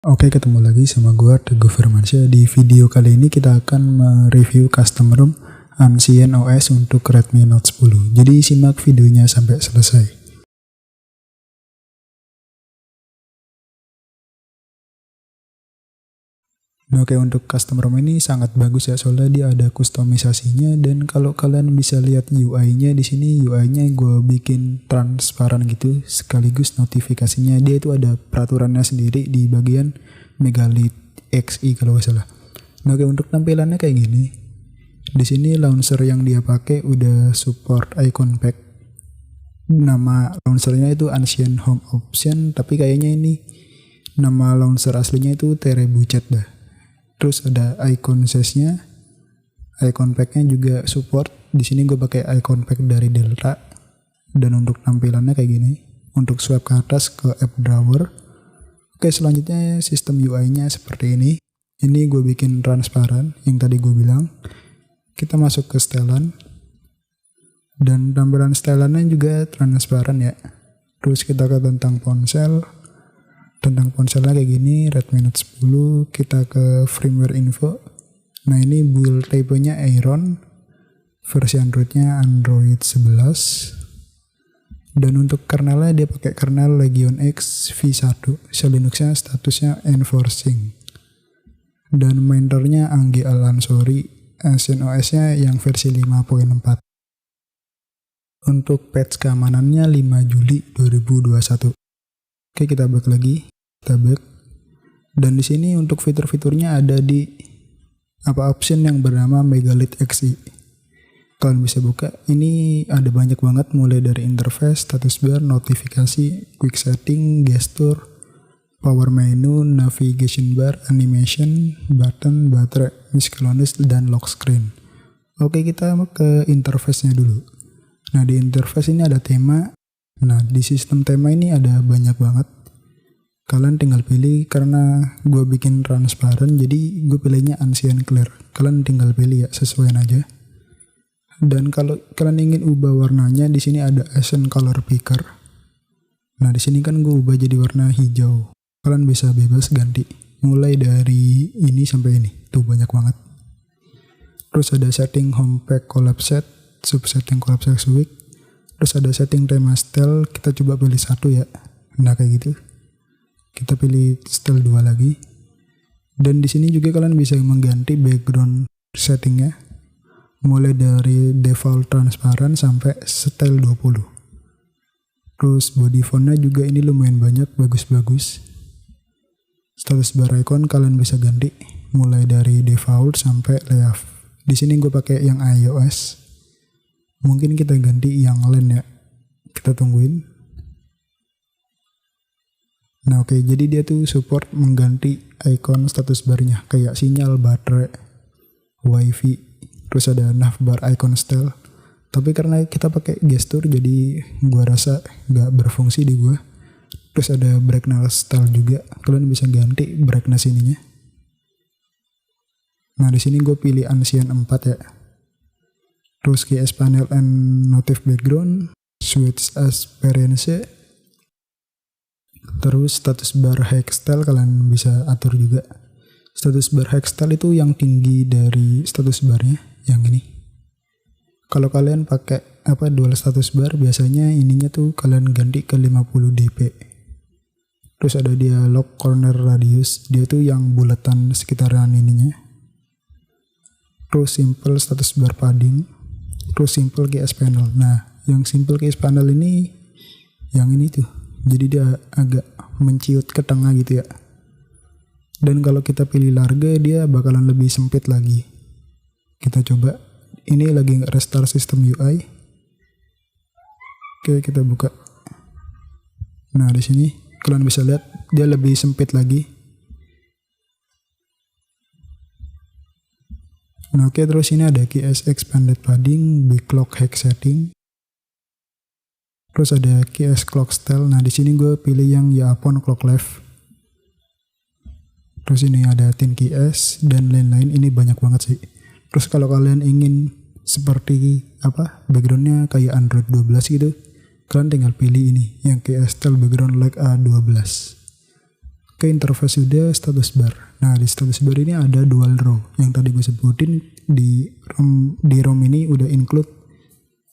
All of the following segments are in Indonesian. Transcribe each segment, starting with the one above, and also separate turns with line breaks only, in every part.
Oke, ketemu lagi sama gua Teguh Firmansyah. Di video kali ini kita akan mereview custom ROM Ancient OS untuk Redmi Note 10. Jadi simak videonya sampai selesai. Nah, oke, untuk custom ROM ini sangat bagus ya, soalnya dia ada kustomisasinya, dan kalau kalian bisa lihat UI-nya di sini, UI-nya gue bikin transparan gitu, sekaligus notifikasinya dia itu ada peraturannya sendiri di bagian Megalith XI kalau nggak salah. Nah, oke, untuk tampilannya kayak gini. Di sini launcher yang dia pakai udah support icon pack. Nama launchernya itu Ancient Home Option, tapi kayaknya ini nama launcher aslinya itu Terebuchat dah. Terus ada icon size-nya, icon pack-nya juga support. Di sini gue pakai icon pack dari Delta. Dan untuk tampilannya kayak gini. Untuk swipe ke atas ke app drawer. Oke, selanjutnya sistem UI-nya seperti ini. Ini gue bikin transparan yang tadi gue bilang. Kita masuk ke setelan. Dan tampilan setelannya juga transparan ya. Terus kita ke tentang ponsel. Tentang ponselnya kayak gini, Redmi Note 10, kita ke firmware info. Nah, ini build type-nya Iron, versi Android-nya Android 11. Dan untuk kernelnya dia pakai kernel Legion X V1, Linux-nya statusnya enforcing. Dan mainternya Anggi Al-Ansori, Ancient OS-nya yang versi 5.4. Untuk patch keamanannya 5 Juli 2021. Oke, kita back lagi. Kita back. Dan di sini untuk fitur-fiturnya ada di option yang bernama Megalith XI. Kalian bisa buka. Ini ada banyak banget, mulai dari interface, status bar, notifikasi, quick setting, gesture, power menu, navigation bar, animation, button, baterai, miscellaneous, dan lock screen. Oke, kita ke interface-nya dulu. Nah, di interface ini ada tema. Nah, di sistem tema ini ada banyak banget. Kalian tinggal pilih, karena gue bikin transparan, jadi gue pilihnya Ancient Clear. Kalian tinggal pilih ya, sesuaiin aja. Dan kalau kalian ingin ubah warnanya, di sini ada Accent Color Picker. Nah, di sini kan gue ubah jadi warna hijau. Kalian bisa bebas ganti, mulai dari ini sampai ini. Tuh, banyak banget. Terus ada setting home pack collab set, subsetting collab set week. Terus ada setting tema style, kita coba pilih satu ya. Nah, kayak gitu. Kita pilih style 2 lagi. Dan di sini juga kalian bisa mengganti background settingnya. Mulai dari default transparan sampai style 20. Terus body fontnya juga ini lumayan banyak, bagus-bagus. Status bar icon kalian bisa ganti. Mulai dari default sampai layout. Di sini gue pakai yang iOS. Mungkin kita ganti yang lain ya. Kita tungguin. Nah, oke, jadi dia tuh support mengganti icon status barnya. Kayak sinyal, baterai, wifi. Terus ada navbar icon style. Tapi karena kita pakai gesture, jadi gua rasa gak berfungsi di gua. Terus ada brightness style juga. Kalian bisa ganti brightness ininya. Nah, di sini gue pilih Ancient 4 ya. Terus KS panel and notif background, switch experience, terus status bar hex style kalian bisa atur juga. Status bar hex style itu yang tinggi dari status barnya, yang ini. Kalau kalian pakai dual status bar, biasanya ininya tuh kalian ganti ke 50 dp. Terus ada dialog corner radius, dia tuh yang bulatan sekitaran ininya. Terus simple status bar padding. Terus simple KS panel. Nah, yang simple KS panel ini yang ini tuh. Jadi dia agak menciut ke tengah gitu ya. Dan kalau kita pilih large, dia bakalan lebih sempit lagi. Kita coba. Ini lagi restart sistem UI. Oke, kita buka. Nah, di sini kalian bisa lihat dia lebih sempit lagi. Nah, oke, terus ini ada KS expanded padding, big clock hex setting. Terus ada KS clock style. Nah, di sini gue pilih yang Yapon clock left. Terus ini ada tin KS dan lain-lain. Ini banyak banget sih. Terus kalau kalian ingin seperti backgroundnya kayak Android 12 gitu, kalian tinggal pilih ini yang KS style background like A12. Oke, interface sudah, status bar. Nah, di status bar ini ada dual row. Yang tadi gue sebutin di ROM ini udah include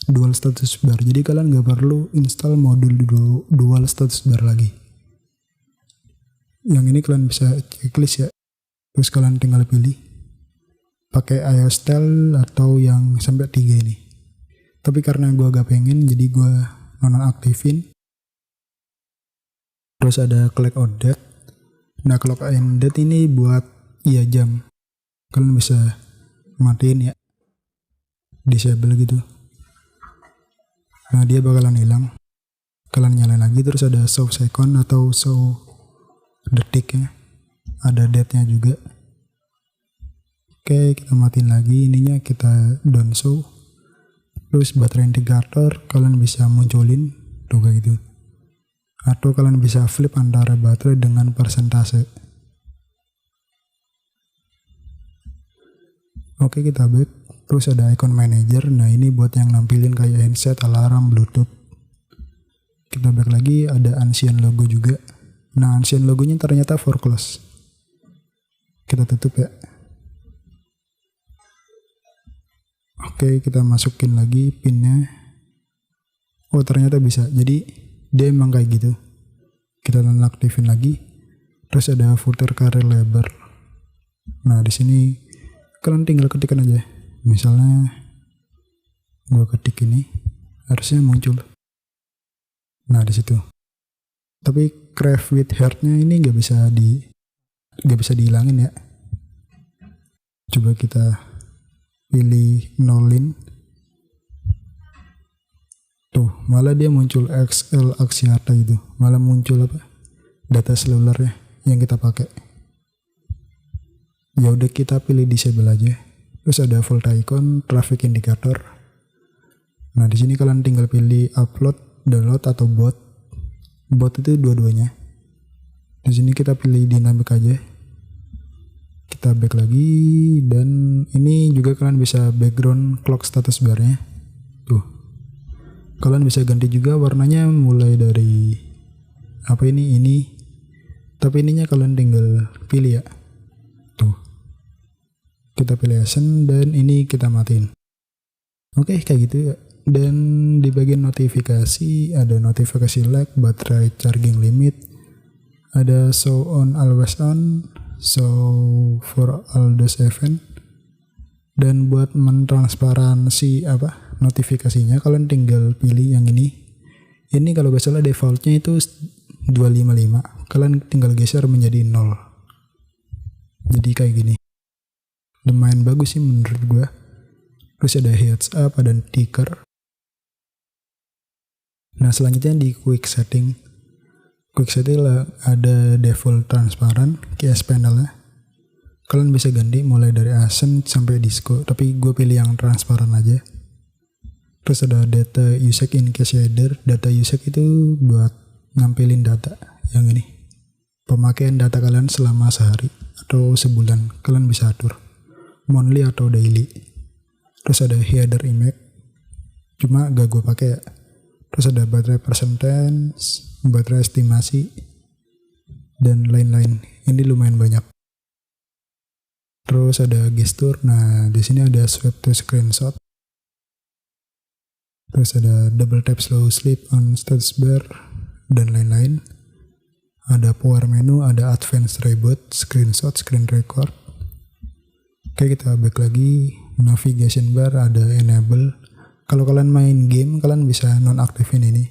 dual status bar. Jadi kalian nggak perlu install modul dual status bar lagi. Yang ini kalian bisa checklist ya. Terus kalian tinggal pilih pakai iOS style atau yang sampai 3 ini. Tapi karena gue agak pengen, jadi gue nonaktifin. Terus ada clock on date. Nah, clock on date ini buat jam. Kalian bisa matiin ya, disable gitu. Nah, dia bakalan hilang. Kalian nyalain lagi, terus ada show second atau show detik ya. Ada date-nya juga. Oke, kita matiin lagi ininya, kita don't show. Terus baterai indikator kalian bisa munculin tuh kayak gitu. Atau kalian bisa flip antara baterai dengan persentase. Oke, kita back. Terus ada icon manager. Nah, ini buat yang nampilin kayak handset, alarm, bluetooth. Kita back lagi, ada ancient logo juga. Nah, ancient logonya ternyata for close. Kita tutup ya. Oke, kita masukin lagi pinnya. Oh, ternyata bisa. Jadi dia emang kayak gitu. Kita nonaktifin lagi. Terus ada footer carrier label. Nah, di sini kalian tinggal ketikkan aja. Misalnya gua ketik ini, harusnya muncul. Nah, di situ. Tapi craft with heart-nya ini nggak bisa dihilangin ya. Coba kita pilih nolin. Tuh, malah dia muncul XL Axiata gitu. Malah muncul apa? Data seluler yang kita pakai. Ya udah, kita pilih disable aja. Terus ada volt icon, traffic indicator. Nah, di sini kalian tinggal pilih upload, download atau bot. Bot itu dua-duanya. Di sini kita pilih dynamic aja. Kita back lagi, dan ini juga kalian bisa background clock status bar-nya. Tuh. Kalian bisa ganti juga warnanya mulai dari apa ini. Tapi ininya kalian tinggal pilih ya. Tuh. Kita pilih accent dan ini kita matiin. Oke, kayak gitu ya. Dan di bagian notifikasi ada notifikasi lag, baterai charging limit, ada show on always on, show for all those event. Dan buat mentransparansi notifikasinya, kalian tinggal pilih yang ini. Ini kalau gak salah defaultnya itu 255. Kalian tinggal geser menjadi 0. Jadi kayak gini. Lumayan bagus sih menurut gua. Terus ada heads up, ada ticker. Nah, selanjutnya di quick setting. Quick setting lah, ada default transparan, KS panelnya. Kalian bisa ganti mulai dari accent sampai disco, tapi gue pilih yang transparan aja. Terus ada data usage in case shader. Data usage itu buat nampilin data yang ini. Pemakaian data kalian selama sehari atau sebulan, kalian bisa atur monthly atau daily. Terus ada header image, cuma gak gue pakai ya. Terus ada baterai percentage, baterai estimasi, dan lain-lain. Ini lumayan banyak. Terus ada gesture. Nah, di sini ada swipe to screenshot. Terus ada double tap slow sleep on status bar dan lain-lain. Ada power menu, ada advanced reboot, screenshot, screen record. Oke, kita back lagi. Navigation bar ada enable. Kalau kalian main game, kalian bisa nonaktifin ini.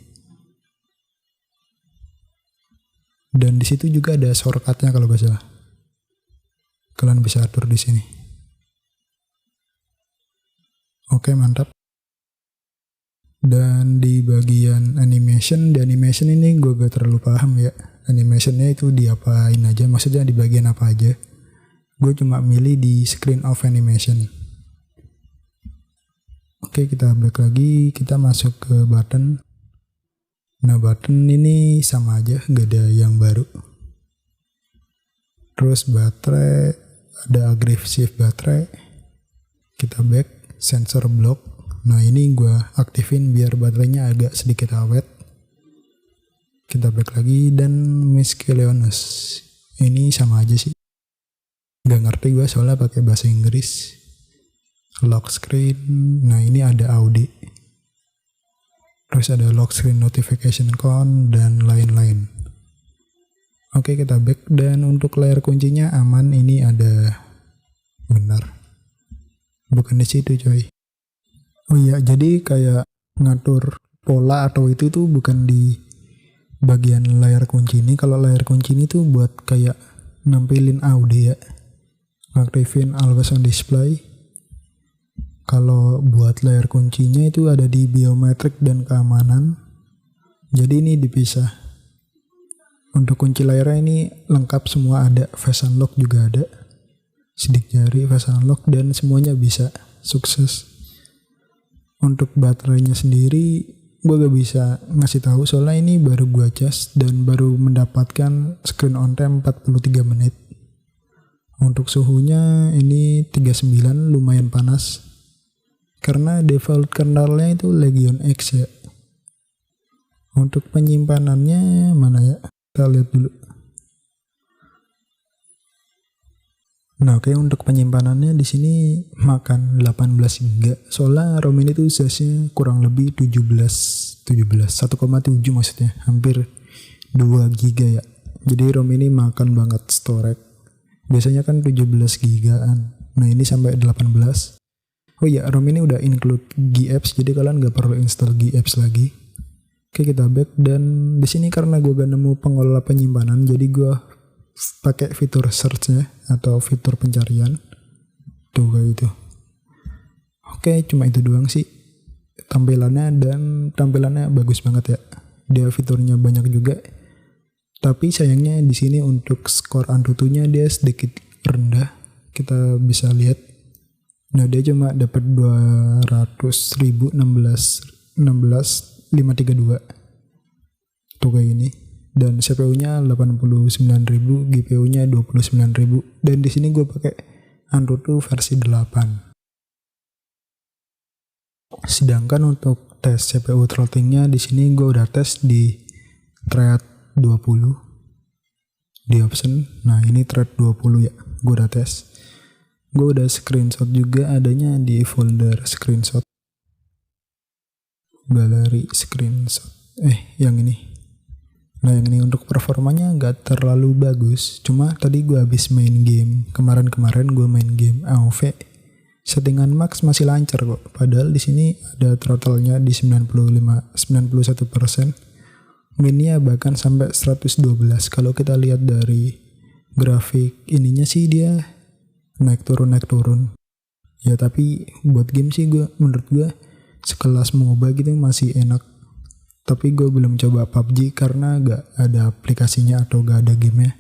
Dan di situ juga ada shortcut-nya kalau gak salah. Kalian bisa atur di sini. Oke, mantap. Dan di bagian animation, ini gue gak terlalu paham ya. Animationnya itu diapain aja, maksudnya di bagian apa aja. Gue cuma milih di screen of animation. Oke, kita back lagi, kita masuk ke button. Nah, button ini sama aja, gak ada yang baru. Terus baterai, ada aggressive baterai. Kita back, sensor block. Nah, ini gue aktifin biar baterainya agak sedikit awet. Kita back lagi, dan miscellaneous. Ini sama aja sih. Gak ngerti gue soalnya pakai bahasa Inggris. Lock screen. Nah ini ada Audi. Terus ada lock screen notification count dan lain-lain. Oke, kita back, dan untuk layar kuncinya aman. Ini ada, benar, bukan di situ coy. Oh iya, jadi kayak ngatur pola atau itu tuh bukan di bagian layar kunci ini. Kalau layar kunci ini tuh buat kayak nampilin Audi ya, ngaktifin always on display. Kalau buat layar kuncinya itu ada di biometrik dan keamanan. Jadi ini dipisah. Untuk kunci layarnya ini lengkap semua ada. Face unlock juga ada. Sidik jari, face unlock, dan semuanya bisa. Sukses. Untuk baterainya sendiri gue gak bisa ngasih tahu soalnya ini baru gue cas dan baru mendapatkan screen on time 43 menit. Untuk suhunya ini 39, lumayan panas. Karena default kernelnya itu Legion X ya. Untuk penyimpanannya mana ya? Kita lihat dulu. Nah oke, untuk penyimpanannya di sini makan 18 GB. Soalnya ROM ini tuh size-nya kurang lebih 1,7 maksudnya. Hampir 2 GB ya. Jadi ROM ini makan banget storage. Biasanya kan 17 GB-an. Nah ini sampai 18. Oh iya, ROM ini udah include GApps, jadi kalian gak perlu install GApps lagi. Oke, kita back, dan di sini karena gue gak nemu pengelola penyimpanan, jadi gue pakai fitur search-nya atau fitur pencarian. Tuh kayak gitu. Oke, cuma itu doang sih tampilannya, dan tampilannya bagus banget ya. Dia fiturnya banyak juga. Tapi sayangnya di sini untuk skor Antutunya dia sedikit rendah. Kita bisa lihat. Nah dia cuma dapat 200.016 532 tuh kayak ini, dan CPU-nya 89.000, GPU-nya 29.000, dan di sini gue pakai Antutu versi 8. Sedangkan untuk tes CPU throttling-nya di sini gue udah tes di thread 20 di option. Nah ini thread 20 ya, gue udah tes. Gue udah screenshot juga, adanya di folder screenshot, galeri screenshot. Yang ini. Nah yang ini untuk performanya gak terlalu bagus. Cuma tadi gue habis main game. Kemarin gue main game AOV. Settingan max masih lancar kok. Padahal di sini ada throttle-nya di 91%. Min-nya bahkan sampai 112. Kalau kita lihat dari grafik ininya sih dia naik turun. Ya tapi buat game sih menurut gue sekelas MOBA gitu masih enak. Tapi gue belum coba PUBG karena gak ada aplikasinya atau gak ada gamenya.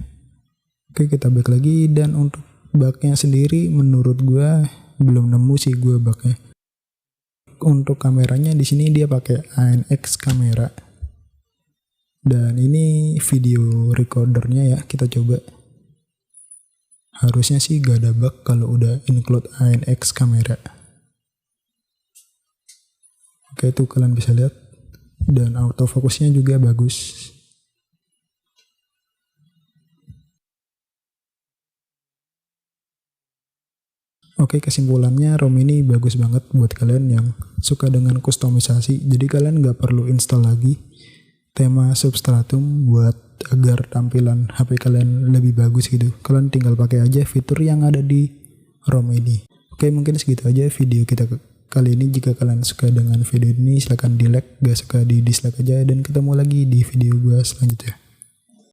Oke, kita back lagi, dan untuk bugnya sendiri menurut gue belum nemu sih gue bugnya. Untuk kameranya di sini dia pakai ANX kamera. Dan ini video recordernya ya, kita coba. Harusnya sih gak ada bug kalau udah include ANX kamera. Oke, tuh kalian bisa lihat. Dan autofokusnya juga bagus. Oke, kesimpulannya ROM ini bagus banget buat kalian yang suka dengan kustomisasi. Jadi kalian gak perlu install lagi tema Substratum buat agar tampilan HP kalian lebih bagus gitu. Kalian tinggal pakai aja fitur yang ada di ROM ini. Oke, mungkin segitu aja video kita kali ini. Jika kalian suka dengan video ini silahkan di like, gak suka di dislike aja, dan ketemu lagi di video gue selanjutnya.